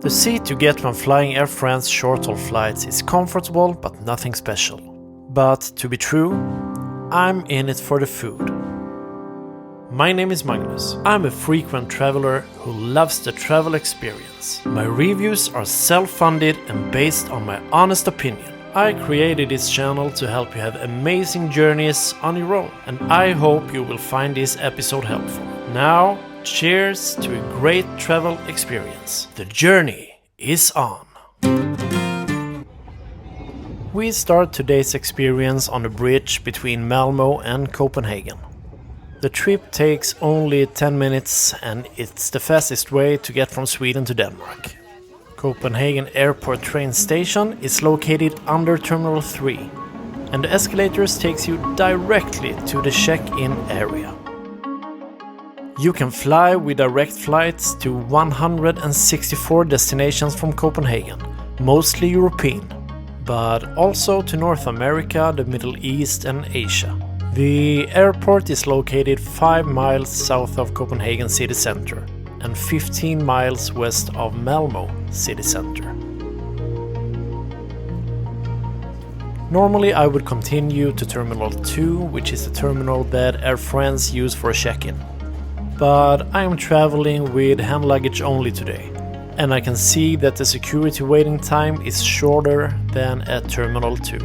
The seat you get when flying Air France short-haul flights is comfortable but nothing special. But to be true, I'm in it for the food. My name is Magnus. I'm a frequent traveler who loves the travel experience. My reviews are self-funded and based on my honest opinion. I created this channel to help you have amazing journeys on your own, and I hope you will find this episode helpful. Now, cheers to a great travel experience. The journey is on. We start today's experience on the bridge between Malmo and Copenhagen. The trip takes only 10 minutes and it's the fastest way to get from Sweden to Denmark. Copenhagen Airport train station is located under Terminal 3 and the escalators takes you directly to the check-in area. You can fly with direct flights to 164 destinations from Copenhagen, mostly European, but also to North America, the Middle East and Asia. The airport is located 5 miles south of Copenhagen city center and 15 miles west of Malmo city center. Normally I would continue to Terminal 2, which is the terminal that Air France use for check-in. But I am traveling with hand luggage only today, and I can see that the security waiting time is shorter than at Terminal 2.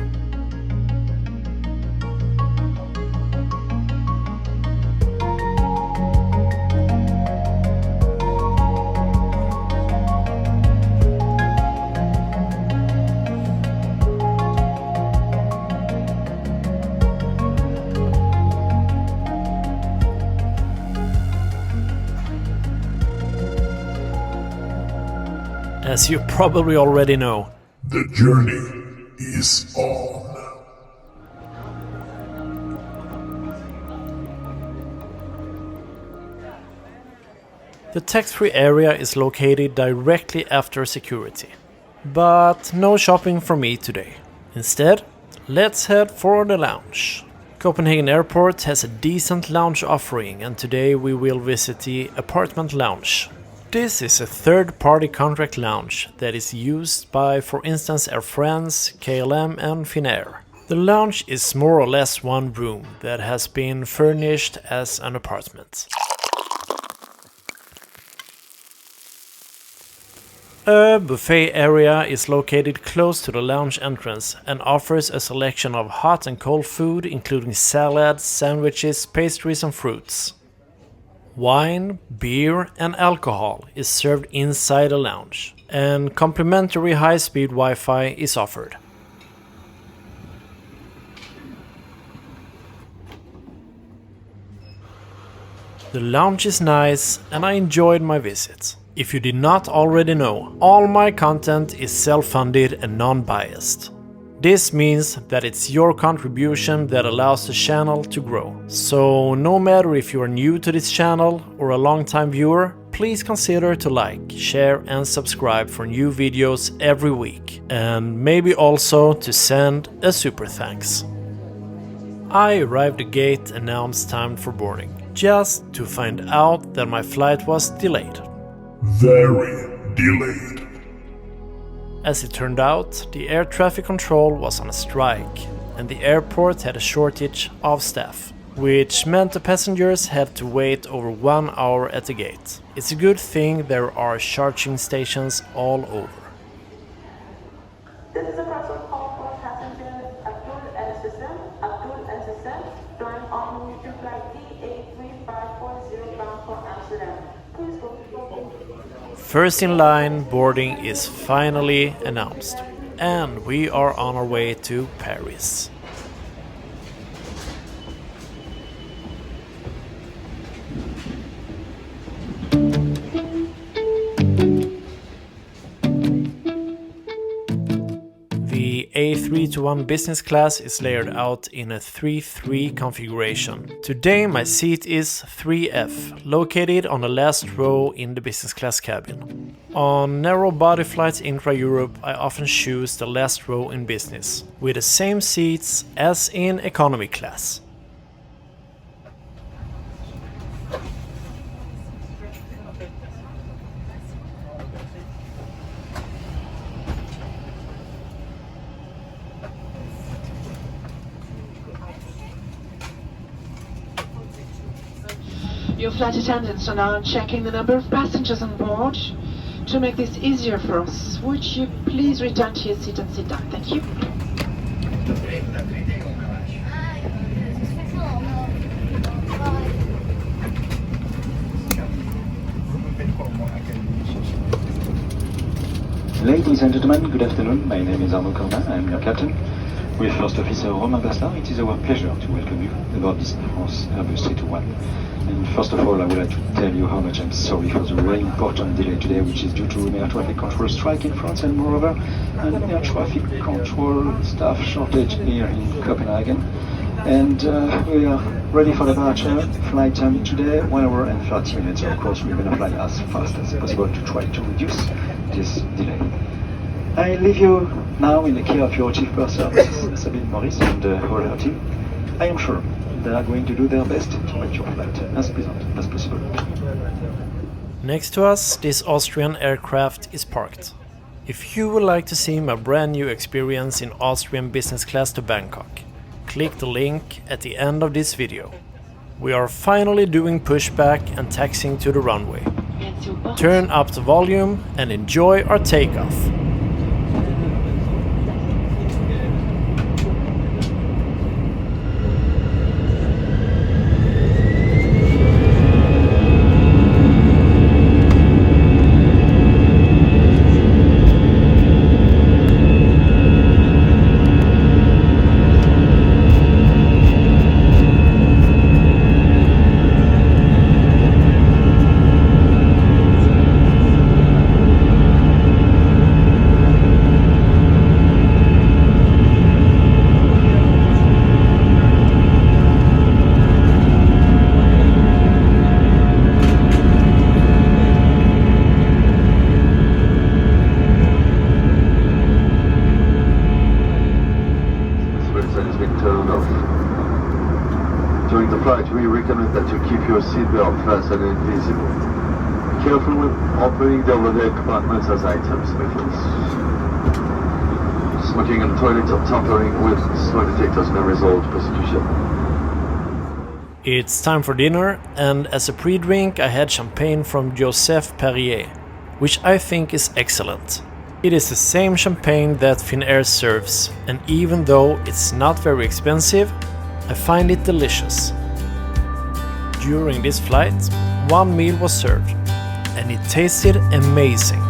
As you probably already know, the journey is on. The tax-free area is located directly after security. But no shopping for me today. Instead, let's head for the lounge. Copenhagen Airport has a decent lounge offering and today we will visit the Apartment Lounge. This is a third-party contract lounge that is used by, for instance, Air France, KLM and Finnair. The lounge is more or less one room that has been furnished as an apartment. A buffet area is located close to the lounge entrance and offers a selection of hot and cold food including salads, sandwiches, pastries and fruits. Wine, beer and alcohol is served inside the lounge, and complimentary high-speed Wi-Fi is offered. The lounge is nice and I enjoyed my visit. If you did not already know, all my content is self-funded and non-biased. This means that it's your contribution that allows the channel to grow. So no matter if you are new to this channel or a long-time viewer, please consider to like, share and subscribe for new videos every week. And maybe also to send a super thanks. I arrived at the gate announced time for boarding, just to find out that my flight was delayed. Very delayed. As it turned out, the air traffic control was on a strike and the airport had a shortage of staff, which meant the passengers had to wait over 1 hour at the gate. It's a good thing there are charging stations all over. This is a personal call for passengers Abdul El-Sissan, flying on route flight D83540 bound for Amsterdam. Please go to boarding. First in line, boarding is finally announced, and we are on our way to Paris. The A321 business class is layered out in a 3-3 configuration. Today my seat is 3F, located on the last row in the business class cabin. On narrow body flights intra-Europe I often choose the last row in business, with the same seats as in economy class. Your flight attendants are now checking the number of passengers on board. To make this easier for us, would you please return to your seat and sit down? Thank you. Ladies and gentlemen, good afternoon. My name is Arnaud Corbin. I am your captain. With First Officer Romain Basselin, it is our pleasure to welcome you aboard this Air France Airbus A321. And first of all, I would like to tell you how much I'm sorry for the very important delay today, which is due to an air traffic control strike in France and moreover an air traffic control staff shortage here in Copenhagen. And we are ready for departure. Flight time today, 1 hour and 30 minutes. Of course, we're going to fly as fast as possible to try to reduce this delay. I leave you now in the care of your Chief Purser, Mrs. Sabine Maurice, and all her team. I am sure they are going to do their best to make your flight as pleasant as possible. Next to us, this Austrian aircraft is parked. If you would like to see my brand new experience in Austrian business class to Bangkok, click the link at the end of this video. We are finally doing pushback and taxiing to the runway. Turn up the volume and enjoy our takeoff. During the flight, we recommend that you keep your seatbelt fastened and visible. Be careful with opening the overhead compartments as items may fall. Smoking in the toilet or tampering with smoke detectors may result in prosecution. It's time for dinner, and as a pre-drink I had champagne from Joseph Perrier, which I think is excellent. It is the same champagne that Finnair serves, and even though it's not very expensive, I find it delicious. During this flight, one meal was served, and it tasted amazing.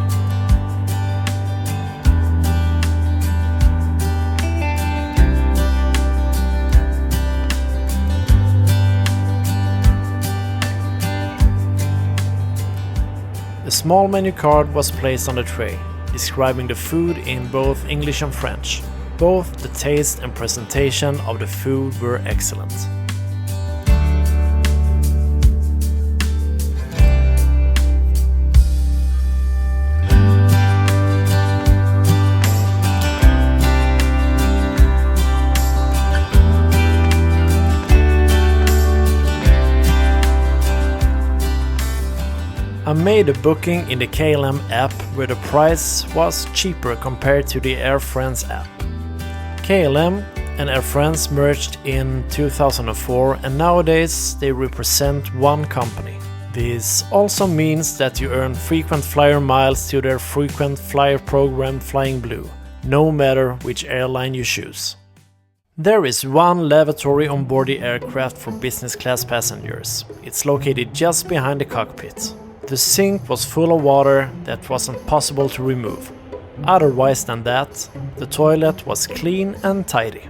A small menu card was placed on the tray, describing the food in both English and French. Both the taste and presentation of the food were excellent. I made a booking in the KLM app where the price was cheaper compared to the Air France app. KLM and Air France merged in 2004 and nowadays they represent one company. This also means that you earn frequent flyer miles to their frequent flyer program Flying Blue, no matter which airline you choose. There is one lavatory on board the aircraft for business class passengers. It's located just behind the cockpit. The sink was full of water that wasn't possible to remove. Otherwise than that, the toilet was clean and tidy.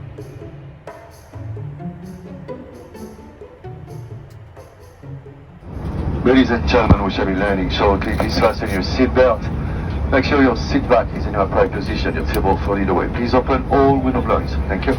Ladies and gentlemen, we shall be landing shortly. Please fasten your seatbelt. Make sure your seat back is in your upright position, your table folded away. Please open all window blinds. Thank you.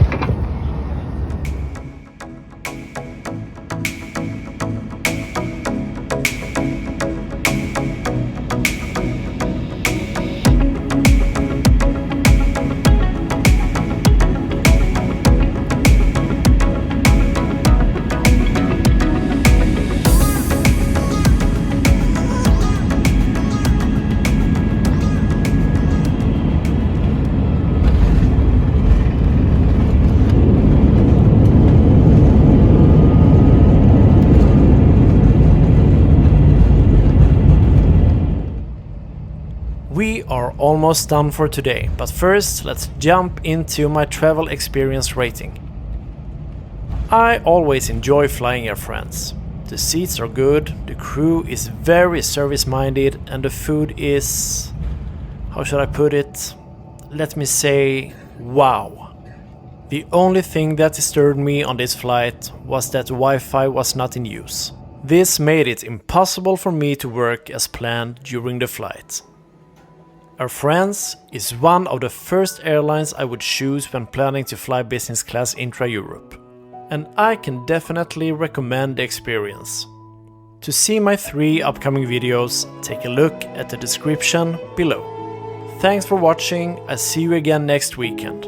We are almost done for today, but first let's jump into my travel experience rating. I always enjoy flying Air France. The seats are good, the crew is very service-minded, and the food is... how should I put it? Let me say, wow. The only thing that disturbed me on this flight was that Wi-Fi was not in use. This made it impossible for me to work as planned during the flight. Air France is one of the first airlines I would choose when planning to fly business class intra-Europe. And I can definitely recommend the experience. To see my 3 upcoming videos, take a look at the description below. Thanks for watching, I'll see you again next weekend.